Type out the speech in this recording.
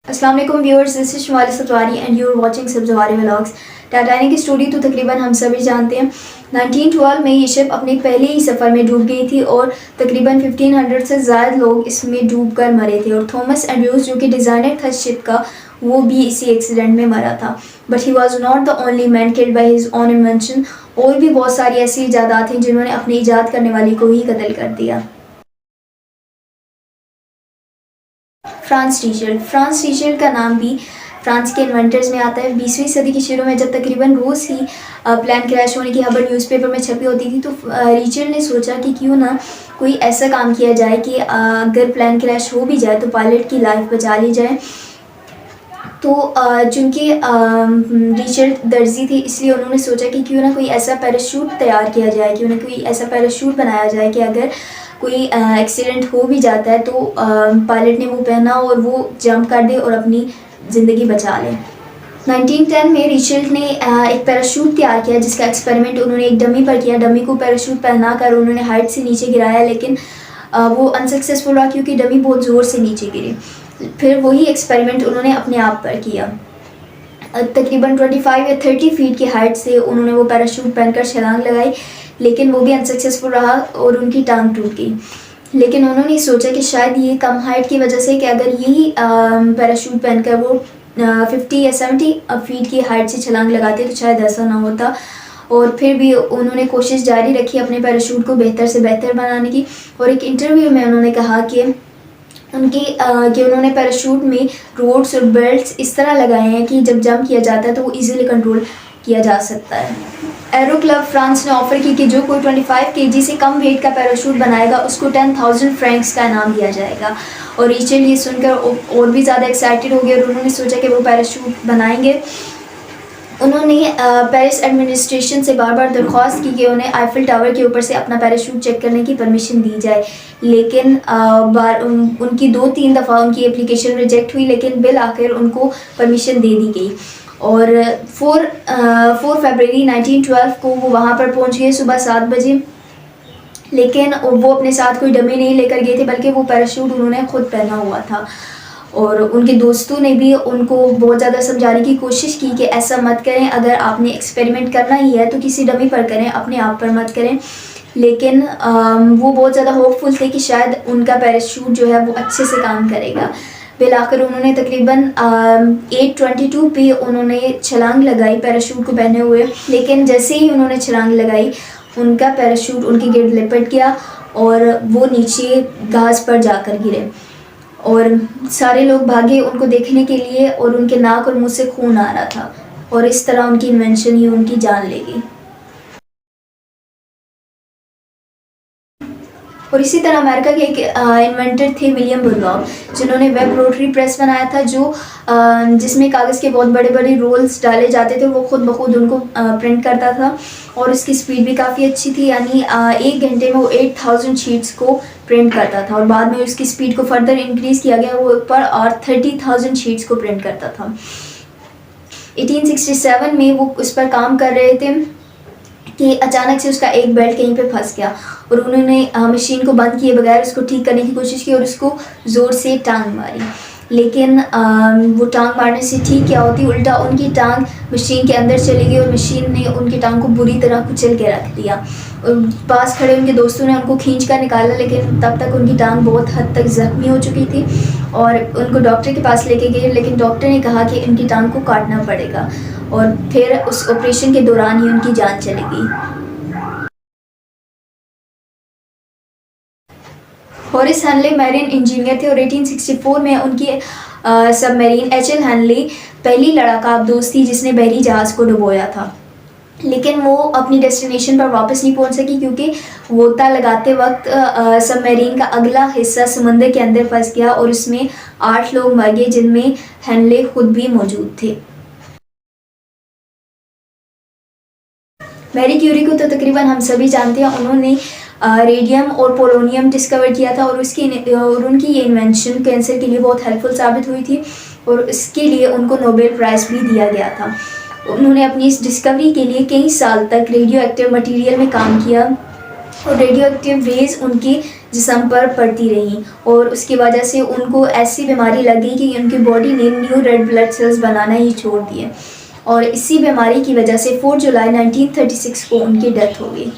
अस्सलाम वालेकुम viewers, this is Shumali Satwari and you are watching Sabzwari vlogs. Titanic की स्टोरी तो तकरीबन हम सभी जानते हैं। 1912 में ये शिप अपने पहले ही सफ़र में डूब गई थी और तकरीबन 1500 से ज़्यादा लोग इसमें डूबकर मरे थे। और थॉमस एंड्रयूज़ जो कि डिज़ाइनर था शिप का, वो भी इसी एक्सीडेंट में मरा था। But he was not the only man killed by his own invention. और भी बहुत सारी ऐसी इजादात हैं जिन्होंने अपनी ईजाद करने वाली को ही कत्ल कर दिया। फ्रांस रीचेल का नाम भी फ्रांस के इन्वेंटर्स में आता है। 20वीं सदी की शुरू में जब तकरीबन रोज़ ही प्लेन क्रैश होने की खबर न्यूज़पेपर में छपी होती थी, तो रीचेल ने सोचा कि क्यों ना कोई ऐसा काम किया जाए कि अगर प्लेन क्रैश हो भी जाए तो पायलट की लाइफ बचा ली जाए। तो चूँकि रीचेल दर्जी थी, इसलिए उन्होंने सोचा कि क्यों ना कोई ऐसा पैराशूट तैयार किया जाए, क्यों ना कोई ऐसा पैराशूट बनाया जाए कि अगर कोई एक्सीडेंट हो भी जाता है तो पायलट ने वो पहना और वो जंप कर दे और अपनी ज़िंदगी बचा ले। 1910 में रीचेल ने एक पैराशूट तैयार किया जिसका एक्सपेरिमेंट उन्होंने एक डमी पर किया। डमी को पैराशूट पहना कर उन्होंने हाइट से नीचे गिराया, लेकिन वो अनसक्सेसफुल रहा क्योंकि डमी बहुत ज़ोर से नीचे गिरी। फिर वही एक्सपेरिमेंट उन्होंने अपने आप पर किया। तकरीबन 25 या 30 फीट की हाइट से उन्होंने वो पैराशूट पहनकर छलांग लगाई, लेकिन वो भी अनसक्सेसफुल रहा और उनकी टांग टूट गई। लेकिन उन्होंने सोचा कि शायद ये कम हाइट की वजह से कि अगर यही पैराशूट पहनकर वो 50 या 70 फीट की हाइट से छलांग लगाते तो शायद ऐसा ना होता। और फिर भी उन्होंने कोशिश जारी रखी अपने पैराशूट को बेहतर से बेहतर बनाने की। और एक इंटरव्यू में उन्होंने कहा कि उन्होंने पैराशूट में रोड्स और बेल्ट्स इस तरह लगाए हैं कि जब जंप किया जाता है तो वो इजीली कंट्रोल किया जा सकता है। एरो क्लब फ्रांस ने ऑफर की कि जो कोई 25 केजी से कम वेट का पैराशूट बनाएगा उसको 10,000 फ्रैंक्स का इनाम दिया जाएगा। और रीचेल ये सुनकर और भी ज़्यादा एक्साइटेड हो गए और उन्होंने सोचा कि वो पैराशूट बनाएंगे। उन्होंने पेरिस एडमिनिस्ट्रेशन से बार बार दरख्वास्त की कि उन्हें आईफिल टावर के ऊपर से अपना पैराशूट चेक करने की परमिशन दी जाए, लेकिन उनकी 2-3 दफ़ा उनकी एप्लीकेशन रिजेक्ट हुई, लेकिन बिल आकर उनको परमिशन दे दी गई। और 4 फरवरी 1912 को वो वहाँ पर पहुँच गए सुबह 7 बजे। लेकिन वो अपने साथ कोई डमी नहीं लेकर गए थे, बल्कि वो पैराशूट उन्होंने खुद पहना हुआ था। और उनके दोस्तों ने भी उनको बहुत ज़्यादा समझाने की कोशिश की कि ऐसा मत करें, अगर आपने एक्सपेरिमेंट करना ही है तो किसी डमी पर करें, अपने आप पर मत करें। लेकिन वो बहुत ज़्यादा होपफुल थे कि शायद उनका पैराशूट जो है वो अच्छे से काम करेगा। बिलाकर उन्होंने तकरीबन 8:22 पे उन्होंने छलांग लगाई पैराशूट को पहने हुए। लेकिन जैसे ही उन्होंने छलांग लगाई उनका पैराशूट उनके गिर्द लिपट गया और वो नीचे घास पर जाकर गिरे। और सारे लोग भागे उनको देखने के लिए और उनके नाक और मुंह से खून आ रहा था। और इस तरह उनकी इन्वेंशन ही उनकी जान ले गई। और इसी तरह अमेरिका के एक इन्वेंटर थे विलियम बुरलॉग, जिन्होंने वेब रोटरी प्रेस बनाया था जिसमें कागज़ के बहुत बड़े बड़े रोल्स डाले जाते थे। वो खुद ब खुद उनको प्रिंट करता था और इसकी स्पीड भी काफ़ी अच्छी थी, यानी 1 घंटे में वो 8000 शीट्स को प्रिंट करता था। और बाद में उसकी स्पीड को फर्दर इंक्रीज़ किया गया, वो ऊपर और 30,000 शीट्स को प्रिंट करता था। 1867 में वो उस पर काम कर रहे थे कि अचानक से उसका एक बेल्ट कहीं पे फंस गया और उन्होंने मशीन को बंद किए बगैर उसको ठीक करने की कोशिश की और उसको ज़ोर से टांग मारी। लेकिन वो टांग मारने से ठीक क्या होती, उल्टा उनकी टांग मशीन के अंदर चली गई और मशीन ने उनकी टांग को बुरी तरह कुचल के रख दिया। और पास खड़े उनके दोस्तों ने उनको खींच कर निकाला, लेकिन तब तक उनकी टांग बहुत हद तक ज़ख्मी हो चुकी थी और उनको डॉक्टर के पास लेके गए। लेकिन डॉक्टर ने कहा कि इनकी टांग को काटना पड़ेगा और फिर उस ऑपरेशन के दौरान ही उनकी जान चली गई। हॉरिस हैनले मैरीन इंजीनियर थे और 1864 में उनकी सबमरीन HL हैनले पहली लड़ाका आबदोज थी जिसने बहरी जहाज़ को डुबोया था। लेकिन वो अपनी डेस्टिनेशन पर वापस नहीं पहुंच सकी क्योंकि गोता लगाते वक्त सबमरीन का अगला हिस्सा समंदर के अंदर फंस गया और उसमें 8 लोग मर गए, जिनमें हैनले खुद भी मौजूद थे। मैरी क्यूरी को तो तकरीबन हम सभी जानते हैं। उन्होंने रेडियम और पोलोनियम डिस्कवर किया था और उनकी ये इन्वेंशन कैंसर के लिए बहुत हेल्पफुल साबित हुई थी और इसके लिए उनको नोबेल प्राइज़ भी दिया गया था। उन्होंने अपनी इस डिस्कवरी के लिए कई साल तक रेडियो एक्टिव मटीरियल में काम किया और रेडियो एक्टिव रेज उनकी जिस्म पर पड़ती रहीं और उसकी वजह से उनको ऐसी बीमारी लग गई कि उनकी बॉडी ने न्यू रेड ब्लड सेल्स बनाना ही छोड़ दिए और इसी बीमारी की वजह से 4 जुलाई 1936 को उनकी डेथ हो गई।